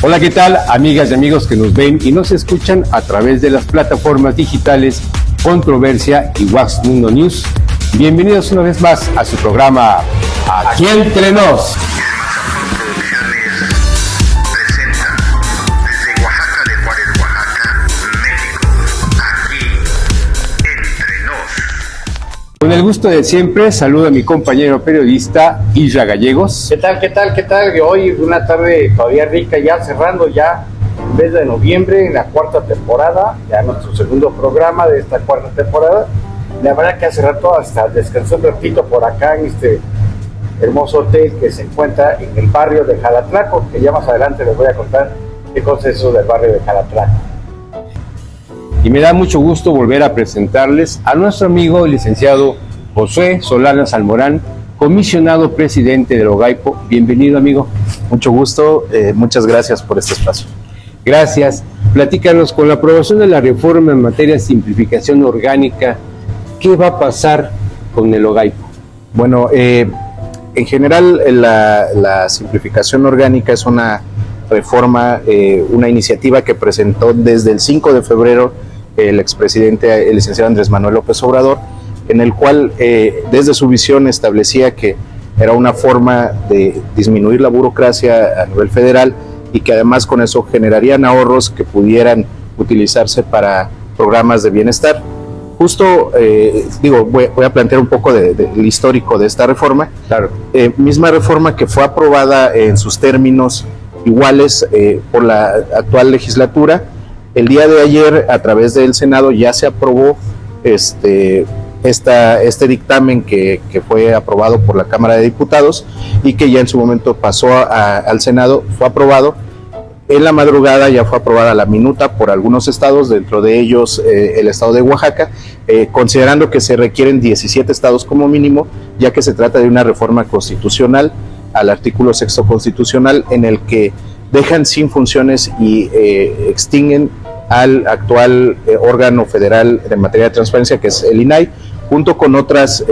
Hola, ¿qué tal, amigas y amigos que nos ven y nos escuchan a través de las plataformas digitales Controversia y Wax Mundo News? Bienvenidos una vez más a su programa Aquí Entre Nos. Con el gusto de siempre, saludo a mi compañero periodista Isra Gallegos. ¿Qué tal? Hoy una tarde todavía rica, ya cerrando ya el mes de noviembre, en la cuarta temporada, ya nuestro segundo programa de esta cuarta temporada. La verdad que hace rato hasta descansé un ratito por acá en este hermoso hotel que se encuentra en el barrio de Jalatlaco, que ya más adelante les voy a contar qué cosa es eso del barrio de Jalatlaco. Y me da mucho gusto volver a presentarles a nuestro amigo el licenciado José Solana Salmorán, comisionado presidente del OGAIPO. Bienvenido, amigo. Mucho gusto, muchas gracias por este espacio. Gracias. Platícanos, con la aprobación de la reforma en materia de simplificación orgánica, ¿qué va a pasar con el OGAIPO? Bueno, en general la simplificación orgánica es una reforma, una iniciativa que presentó desde el 5 de febrero el expresidente, el licenciado Andrés Manuel López Obrador, en el cual desde su visión establecía que era una forma de disminuir la burocracia a nivel federal y que además con eso generarían ahorros que pudieran utilizarse para programas de bienestar. Justo, voy a plantear un poco del histórico de esta reforma. Claro. Misma reforma que fue aprobada en sus términos iguales por la actual legislatura. El día de ayer, a través del Senado, ya se aprobó este dictamen que fue aprobado por la Cámara de Diputados y que ya en su momento pasó al Senado, fue aprobado. En la madrugada ya fue aprobada la minuta por algunos estados, dentro de ellos el estado de Oaxaca, considerando que se requieren 17 estados como mínimo, ya que se trata de una reforma constitucional al artículo 6 constitucional, en el que dejan sin funciones y extinguen al actual órgano federal de materia de transparencia, que es el INAI, junto con otros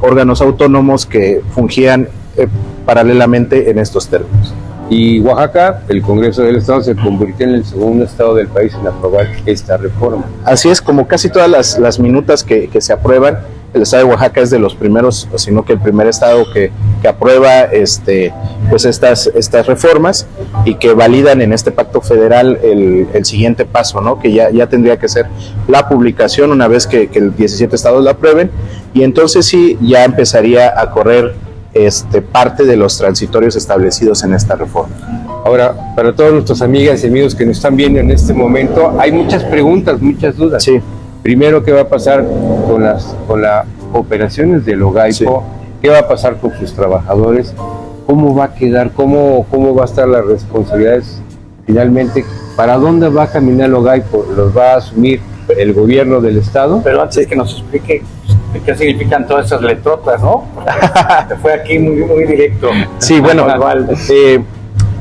órganos autónomos que fungían paralelamente en estos términos. Y Oaxaca, el Congreso del Estado, se convirtió en el segundo estado del país en aprobar esta reforma. Así es, como casi todas las minutas que se aprueban, el estado de Oaxaca es de los primeros, sino que el primer estado que aprueba pues estas reformas y que validan en este pacto federal el siguiente paso, ¿no? Que ya tendría que ser la publicación una vez que el 17 estados la aprueben, y entonces sí ya empezaría a correr parte de los transitorios establecidos en esta reforma. Ahora, para todas nuestras amigas y amigos que nos están viendo en este momento, hay muchas preguntas, muchas dudas. Sí. Primero, ¿qué va a pasar con las operaciones del OGAIPO? Sí. ¿Qué va a pasar con sus trabajadores? ¿Cómo va a quedar? ¿Cómo va a estar las responsabilidades finalmente? ¿Para dónde va a caminar el OGAIPO? ¿Los va a asumir el gobierno del estado? Pero antes que nos explique qué significan todas esas letrotas, ¿no? Fue aquí muy directo. Sí, bueno,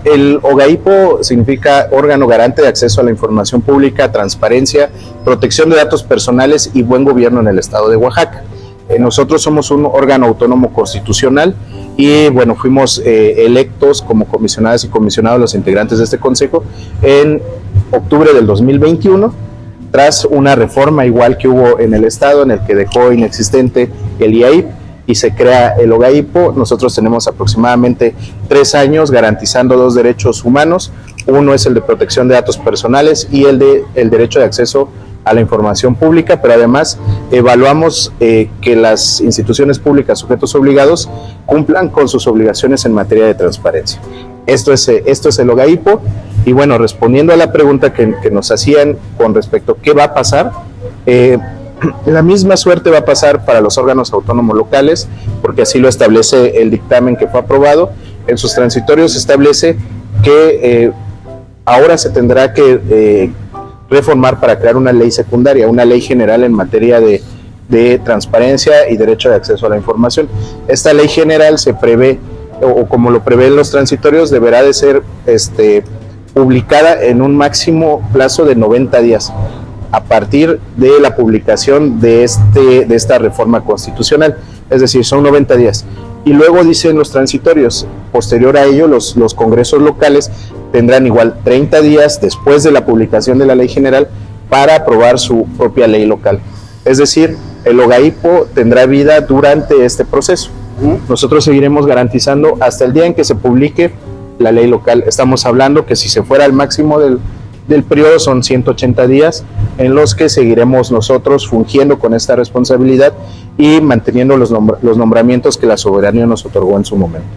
el OGAIPO significa Órgano Garante de Acceso a la Información Pública, Transparencia, Protección de Datos Personales y Buen Gobierno en el estado de Oaxaca. Nosotros somos un órgano autónomo constitucional y bueno, fuimos electos como comisionadas y comisionados los integrantes de este consejo en octubre del 2021, tras una reforma igual que hubo en el estado, en el que dejó inexistente el IAIP y se crea el OGAIPO. Nosotros tenemos aproximadamente 3 años garantizando 2 derechos humanos. Uno es el de protección de datos personales y el derecho de acceso a la información pública, pero además evaluamos que las instituciones públicas sujetos obligados cumplan con sus obligaciones en materia de transparencia. Esto es el OGAIPO. Y bueno, respondiendo a la pregunta que nos hacían con respecto a qué va a pasar, la misma suerte va a pasar para los órganos autónomos locales, porque así lo establece el dictamen que fue aprobado. En sus transitorios se establece que ahora se tendrá que reformar para crear una ley secundaria, una ley general en materia de transparencia y derecho de acceso a la información. Esta ley general se prevé, o como lo prevén los transitorios, deberá de ser publicada en un máximo plazo de 90 días a partir de la publicación de esta reforma constitucional, es decir, son 90 días. Y luego dicen los transitorios, posterior a ello los congresos locales tendrán igual 30 días después de la publicación de la ley general para aprobar su propia ley local. Es decir, el OGAIPO tendrá vida durante este proceso. Nosotros seguiremos garantizando hasta el día en que se publique la ley local. Estamos hablando que si se fuera al máximo del periodo son 180 días en los que seguiremos nosotros fungiendo con esta responsabilidad y manteniendo los nombramientos que la soberanía nos otorgó en su momento.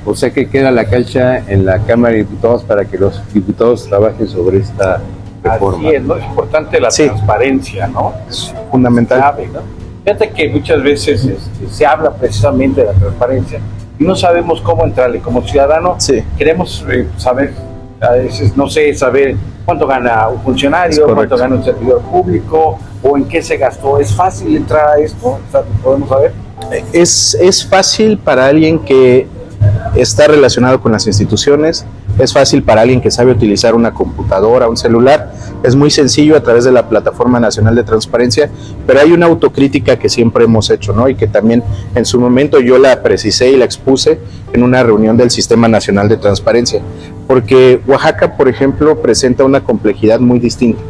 O sea que queda la cancha en la Cámara de Diputados para que los diputados trabajen sobre esta reforma. Así es, ¿no? Es importante la transparencia, ¿no? Es fundamental. Sabe, ¿no? Fíjate que muchas veces se habla precisamente de la transparencia y no sabemos cómo entrarle. Como ciudadano queremos saber, a veces, no sé, saber cuánto gana un funcionario, cuánto gana un servidor público o en qué se gastó. ¿Es fácil entrar a esto? ¿Podemos saber? Es fácil para alguien que está relacionado con las instituciones, es fácil para alguien que sabe utilizar una computadora, un celular, es muy sencillo a través de la Plataforma Nacional de Transparencia, pero hay una autocrítica que siempre hemos hecho, ¿no? Y que también en su momento yo la precisé y la expuse en una reunión del Sistema Nacional de Transparencia, porque Oaxaca, por ejemplo, presenta una complejidad muy distinta.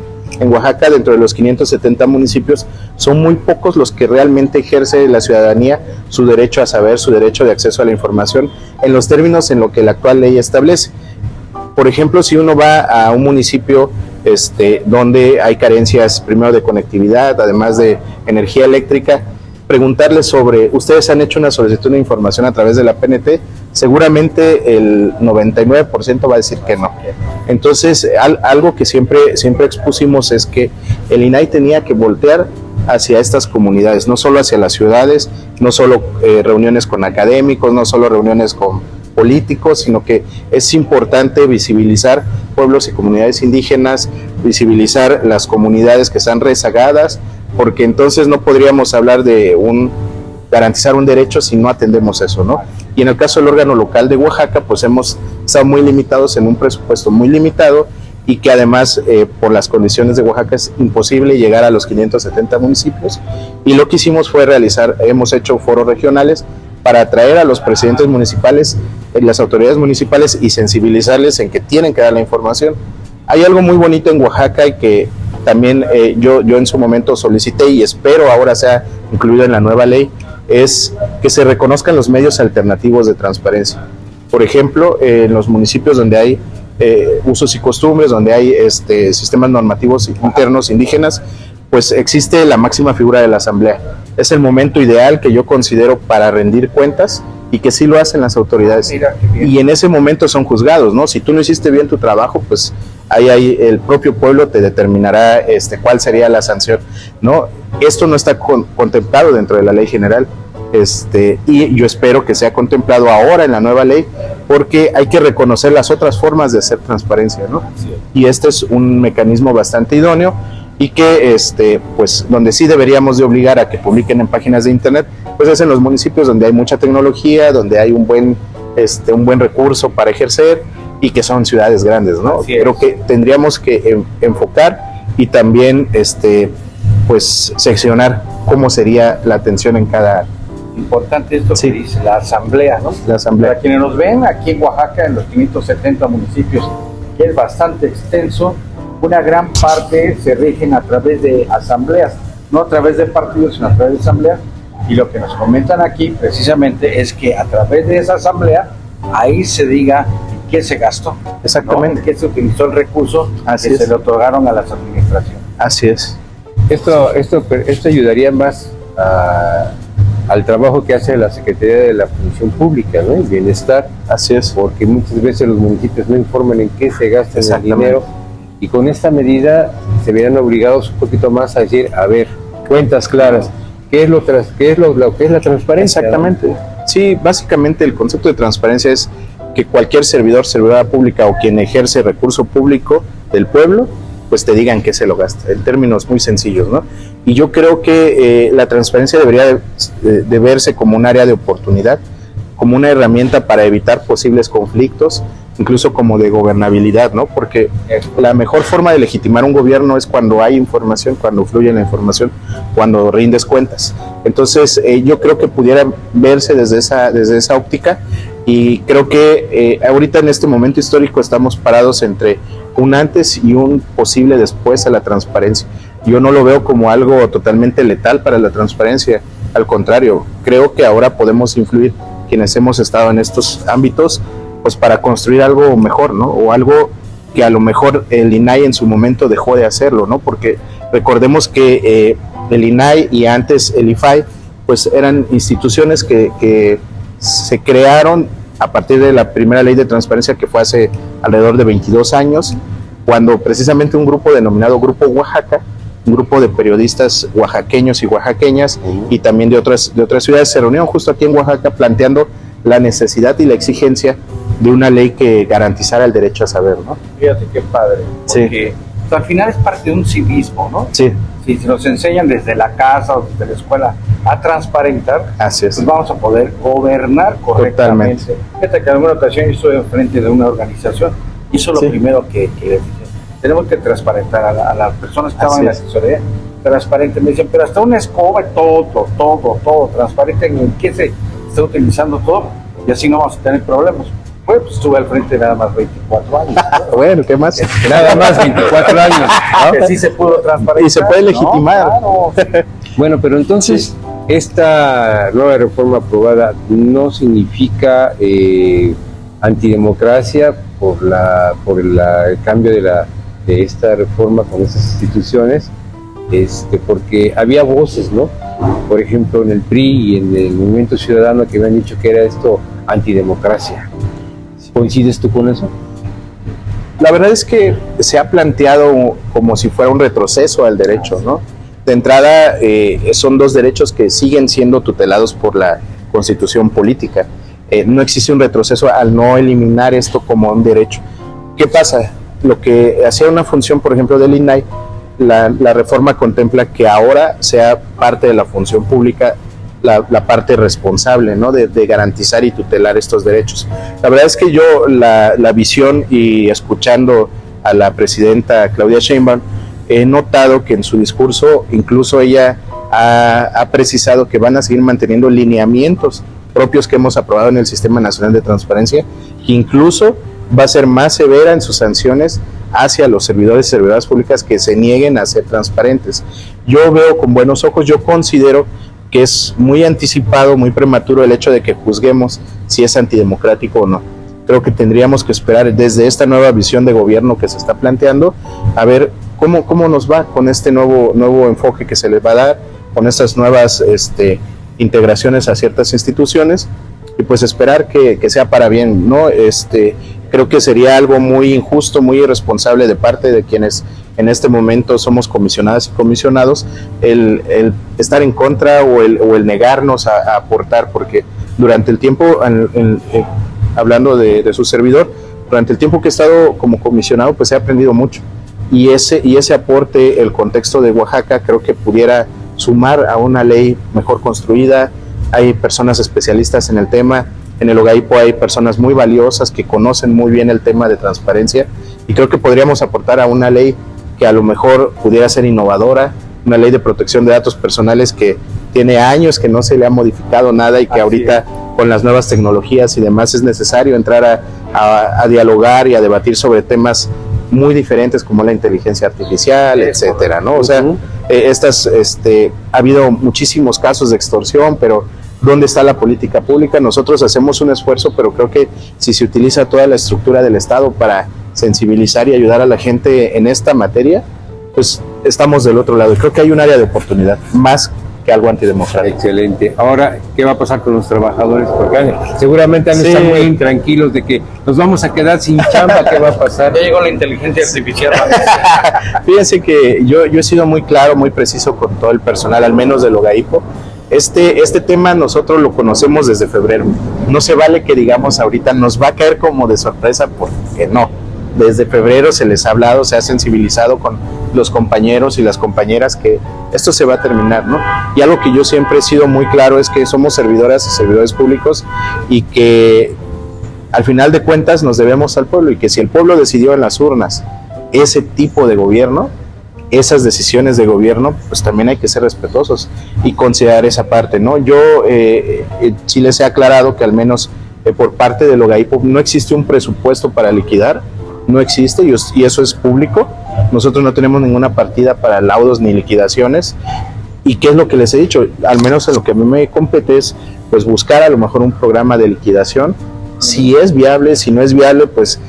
En Oaxaca, dentro de los 570 municipios, son muy pocos los que realmente ejerce la ciudadanía su derecho a saber, su derecho de acceso a la información, en los términos en lo que la actual ley establece. Por ejemplo, si uno va a un municipio donde hay carencias, primero de conectividad, además de energía eléctrica, preguntarles sobre, ¿ustedes han hecho una solicitud de información a través de la PNT? Seguramente el 99% va a decir que no. Entonces, algo que siempre expusimos es que el INAI tenía que voltear hacia estas comunidades, no solo hacia las ciudades, no solo reuniones con académicos, no solo reuniones con políticos, sino que es importante visibilizar pueblos y comunidades indígenas, visibilizar las comunidades que están rezagadas, porque entonces no podríamos hablar de garantizar un derecho si no atendemos eso, ¿no? Y en el caso del órgano local de Oaxaca, pues hemos estado muy limitados en un presupuesto muy limitado y que además por las condiciones de Oaxaca es imposible llegar a los 570 municipios, y lo que hicimos fue hemos hecho foros regionales para atraer a los presidentes municipales, las autoridades municipales, y sensibilizarles en que tienen que dar la información. Hay algo muy bonito en Oaxaca y que también yo en su momento solicité y espero ahora sea incluido en la nueva ley, es que se reconozcan los medios alternativos de transparencia. Por ejemplo, en los municipios donde hay usos y costumbres, donde hay sistemas normativos internos indígenas, pues existe la máxima figura de la asamblea. Es el momento ideal que yo considero para rendir cuentas y que sí lo hacen las autoridades. Y en ese momento son juzgados, ¿no? Si tú no hiciste bien tu trabajo, pues ahí el propio pueblo te determinará cuál sería la sanción, ¿no? Esto no está contemplado dentro de la ley general, y yo espero que sea contemplado ahora en la nueva ley, porque hay que reconocer las otras formas de hacer transparencia, ¿no? Sí. Y este es un mecanismo bastante idóneo y que pues donde sí deberíamos de obligar a que publiquen en páginas de internet, pues es en los municipios donde hay mucha tecnología, donde hay un buen recurso para ejercer y que son ciudades grandes, ¿no? Creo que tendríamos que enfocar y también pues seccionar cómo sería la atención en cada. Importante esto que dice la asamblea, ¿no? La asamblea. Para quienes nos ven aquí en Oaxaca, en los 570 municipios, que es bastante extenso, una gran parte se rigen a través de asambleas, no a través de partidos, sino a través de asambleas. Y lo que nos comentan aquí precisamente es que a través de esa asamblea, ahí se diga qué se gastó. Exactamente. ¿No? En qué se utilizó el recurso que se le otorgaron a las administraciones. Así es. Esto ayudaría más al trabajo que hace la Secretaría de la Función Pública, ¿no? El bienestar. Así es. Porque muchas veces los municipios no informan en qué se gasta el dinero, y con esta medida se verán obligados un poquito más a decir, a ver, cuentas claras, ¿qué es lo que es la transparencia? Exactamente. Sí, básicamente el concepto de transparencia es que cualquier servidora pública o quien ejerce recurso público del pueblo, pues te digan qué se lo gasta, en términos muy sencillos, ¿no? Y yo creo que la transparencia debería de verse como un área de oportunidad, como una herramienta para evitar posibles conflictos incluso como de gobernabilidad, ¿no? Porque la mejor forma de legitimar un gobierno es cuando hay información, cuando fluye la información, cuando rindes cuentas. Entonces, yo creo que pudiera verse desde esa óptica, y creo que ahorita en este momento histórico estamos parados entre un antes y un posible después a la transparencia. Yo no lo veo como algo totalmente letal para la transparencia, al contrario, creo que ahora podemos influir quienes hemos estado en estos ámbitos, pues para construir algo mejor, ¿no? O algo que a lo mejor el INAI en su momento dejó de hacerlo, ¿no? Porque recordemos que el INAI y antes el IFAI, pues eran instituciones que se crearon a partir de la primera ley de transparencia, que fue hace alrededor de 22 años, cuando precisamente un grupo denominado Grupo Oaxaca, un grupo de periodistas oaxaqueños y oaxaqueñas y también de otras ciudades, se reunieron justo aquí en Oaxaca planteando la necesidad y la exigencia de una ley que garantizara el derecho a saber, ¿no? Fíjate qué padre, porque sí, al final es parte de un civismo, ¿no? Sí. Si nos enseñan desde la casa o desde la escuela a transparentar, así es, pues vamos a poder gobernar correctamente. Totalmente. Fíjate que en alguna ocasión yo estuve enfrente de una organización y eso es lo primero que les dije. Tenemos que transparentar a las personas que estaban en la asesoría, transparente. Me dicen, pero hasta una escoba, todo transparente, en qué se está utilizando todo, y así no vamos a tener problemas. Bueno, pues estuve al frente nada más 24 años. ¿No? Bueno, ¿qué más? Nada más 24 años, ¿no? Que sí se pudo transparentar. Y se puede legitimar. ¿No? Claro. Bueno, pero entonces, esta nueva reforma aprobada no significa antidemocracia por el cambio de esta reforma con estas instituciones, porque había voces, ¿no? Por ejemplo, en el PRI y en el Movimiento Ciudadano, que me han dicho que era esto antidemocracia. ¿Coincides tú con eso? La verdad es que se ha planteado como si fuera un retroceso al derecho, ¿no? De entrada, son dos derechos que siguen siendo tutelados por la Constitución política. No existe un retroceso al no eliminar esto como un derecho. ¿Qué pasa? Lo que hacía una función, por ejemplo, del INAI, la reforma contempla que ahora sea parte de la función pública la parte responsable, ¿no? de garantizar y tutelar estos derechos. La verdad es que yo la visión, y escuchando a la presidenta Claudia Sheinbaum, he notado que en su discurso incluso ella ha precisado que van a seguir manteniendo lineamientos propios que hemos aprobado en el Sistema Nacional de Transparencia, que incluso va a ser más severa en sus sanciones hacia los servidores y servidoras públicas que se nieguen a ser transparentes. Yo veo con buenos ojos, yo considero que es muy anticipado, muy prematuro el hecho de que juzguemos si es antidemocrático o no. Creo que tendríamos que esperar desde esta nueva visión de gobierno que se está planteando, a ver cómo nos va con este nuevo enfoque que se les va a dar, con estas nuevas integraciones a ciertas instituciones, y pues esperar que sea para bien, ¿no? Creo que sería algo muy injusto, muy irresponsable de parte de quienes en este momento somos comisionadas y comisionados, el estar en contra o el negarnos a aportar, porque durante el tiempo, hablando de su servidor, durante el tiempo que he estado como comisionado, pues he aprendido mucho, y ese aporte, el contexto de Oaxaca, creo que pudiera sumar a una ley mejor construida. Hay personas especialistas en el tema. En el OGAIPO hay personas muy valiosas que conocen muy bien el tema de transparencia, y creo que podríamos aportar a una ley que a lo mejor pudiera ser innovadora, una ley de protección de datos personales que tiene años que no se le ha modificado nada, y que ahorita con las nuevas tecnologías y demás es necesario entrar a dialogar y a debatir sobre temas muy diferentes como la inteligencia artificial, etcétera, ¿no? O sea, ha habido muchísimos casos de extorsión, pero ¿dónde está la política pública? Nosotros hacemos un esfuerzo, pero creo que si se utiliza toda la estructura del Estado para sensibilizar y ayudar a la gente en esta materia, pues estamos del otro lado. Y creo que hay un área de oportunidad, más que algo antidemocrático. Excelente. Ahora, ¿qué va a pasar con los trabajadores? Porque seguramente han de estar muy intranquilos de que nos vamos a quedar sin chamba. ¿Qué va a pasar? Ya llegó la inteligencia artificial. Fíjense que yo he sido muy claro, muy preciso con todo el personal, al menos del OGAIPO. Este tema nosotros lo conocemos desde febrero. No se vale que digamos ahorita nos va a caer como de sorpresa, porque no. Desde febrero se les ha hablado, se ha sensibilizado con los compañeros y las compañeras que esto se va a terminar, ¿no? Y algo que yo siempre he sido muy claro es que somos servidoras y servidores públicos, y que al final de cuentas nos debemos al pueblo, y que si el pueblo decidió en las urnas ese tipo de gobierno, esas decisiones de gobierno, pues también hay que ser respetuosos y considerar esa parte, ¿no? Yo sí les he aclarado que al menos por parte del OGAIPO no existe un presupuesto para liquidar, no existe, y eso es público. Nosotros no tenemos ninguna partida para laudos ni liquidaciones. ¿Y qué es lo que les he dicho? Al menos en lo que a mí me compete es pues buscar a lo mejor un programa de liquidación. Si es viable, si no es viable, pues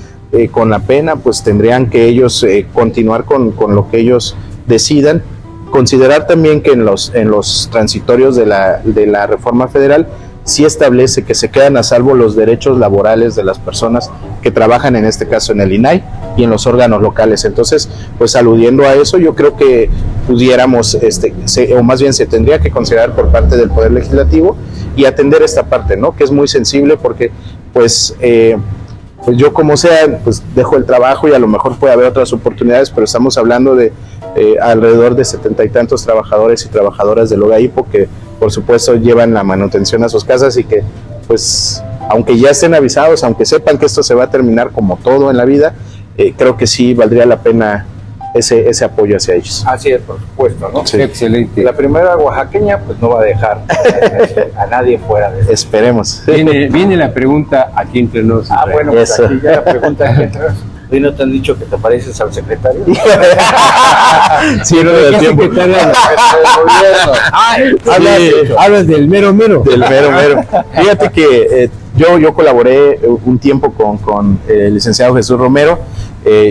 con la pena pues tendrían que ellos continuar con lo que ellos decidan. Considerar también que en los transitorios de la reforma federal sí establece que se quedan a salvo los derechos laborales de las personas que trabajan, en este caso en el INAI y en los órganos locales. Entonces, pues aludiendo a eso, yo creo que pudiéramos, o más bien se tendría que considerar por parte del Poder Legislativo y atender esta parte, ¿no? Que es muy sensible porque, pues yo como sea, pues dejo el trabajo y a lo mejor puede haber otras oportunidades, pero estamos hablando de alrededor de 70 y tantos trabajadores y trabajadoras del OGAIPO que por supuesto llevan la manutención a sus casas y que pues aunque ya estén avisados, aunque sepan que esto se va a terminar como todo en la vida, creo que sí valdría la pena ese apoyo hacia ellos. Así es, por supuesto, ¿no? Sí. Excelente. La primera oaxaqueña pues no va a dejar a nadie fuera de eso. Esperemos. Viene la pregunta aquí entre nosotros. Ah, bueno, pues Eso. aquí ya la pregunta aquí entre nosotros. ¿Hoy no te han dicho que te pareces al secretario? Sí, Pero no ¿de del qué tiempo. secretario hablas? Hablas del mero mero. Del mero mero. Fíjate que yo colaboré un tiempo con el licenciado Jesús Romero.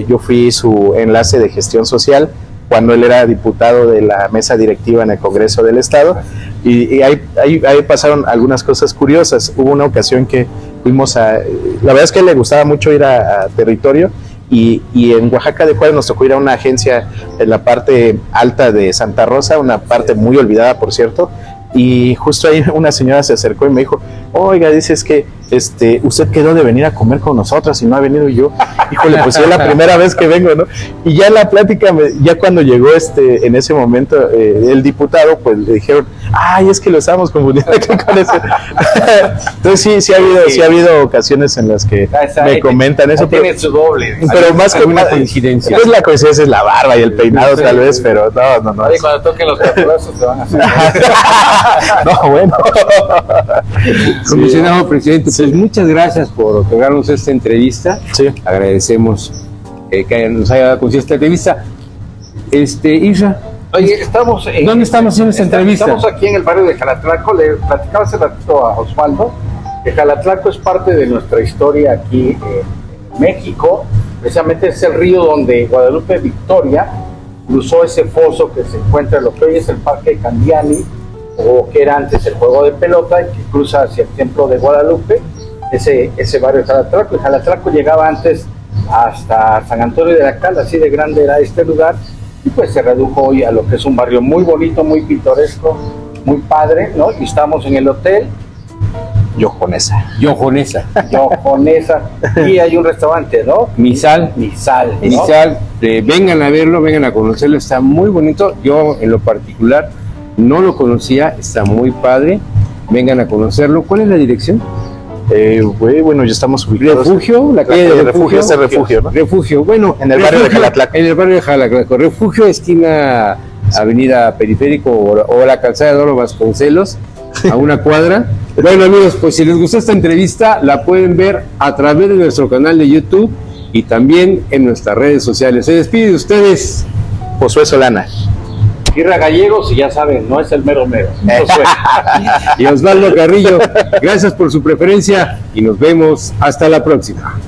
Yo fui su enlace de gestión social cuando él era diputado de la mesa directiva en el Congreso del Estado, y ahí pasaron algunas cosas curiosas. Hubo una ocasión que fuimos la verdad es que a él le gustaba mucho ir a territorio, y en Oaxaca de Juárez nos tocó ir a una agencia en la parte alta de Santa Rosa, una parte muy olvidada, por cierto, y justo ahí una señora se acercó y me dijo: oiga, dice, es que usted quedó de venir a comer con nosotras y no ha venido. Y yo, híjole, pues es la primera vez que vengo, ¿no? Y ya en la plática, ya cuando llegó en ese momento el diputado, pues le dijeron: ay, es que lo estábamos confundiendo aquí con ese. Entonces sí ha habido ocasiones en las que me comentan eso, pero, tiene su doble. pero más que alguna una coincidencia. Pues la coincidencia es la barba y el peinado, Sí, tal vez, sí. pero no. Oye, cuando toquen los capulazos se van a hacer. No, bueno. Comisionado presidente, pues muchas gracias por otorgarnos esta entrevista. Sí. Agradecemos que nos haya dado esta entrevista. Isra, Oye, estamos ¿dónde estamos haciendo esta entrevista? Estamos aquí en el barrio de Jalatlaco. Le platicaba hace ratito a Osvaldo que Jalatlaco es parte de nuestra historia aquí en México. Precisamente es el río donde Guadalupe Victoria cruzó ese foso que se encuentra en lo que hoy es el Parque Candiani, o que era antes el juego de pelota, y que cruza hacia el Templo de Guadalupe, ese barrio de Jalatlaco. Y Jalatlaco llegaba antes hasta San Antonio de la Cal, así de grande era este lugar, y pues se redujo hoy a lo que es un barrio muy bonito, muy pintoresco, muy padre, ¿no? Y estamos en el hotel Yojonesa. Yojonesa. Yojonesa, y hay un restaurante, ¿no? Misal. Misal, ¿no? Misal, vengan a verlo, vengan a conocerlo, está muy bonito. Yo en lo particular no lo conocía, está muy padre. Vengan a conocerlo. ¿Cuál es la dirección? Bueno, ya estamos ubicados. Refugio, la calle de Refugio. Este Refugio, ¿no? Refugio, bueno. En el barrio de Jalatlaco. En el barrio de Jalatlaco. Refugio, esquina Avenida Periférico o la calzada de Oro Vasconcelos, a una cuadra. Bueno, amigos, pues si les gustó esta entrevista, la pueden ver a través de nuestro canal de YouTube y también en nuestras redes sociales. Se despide de ustedes Josué Solana. Irra Gallegos, y ya saben, no es el mero mero. Josué. y Osvaldo Carrillo. Gracias por su preferencia y nos vemos hasta la próxima.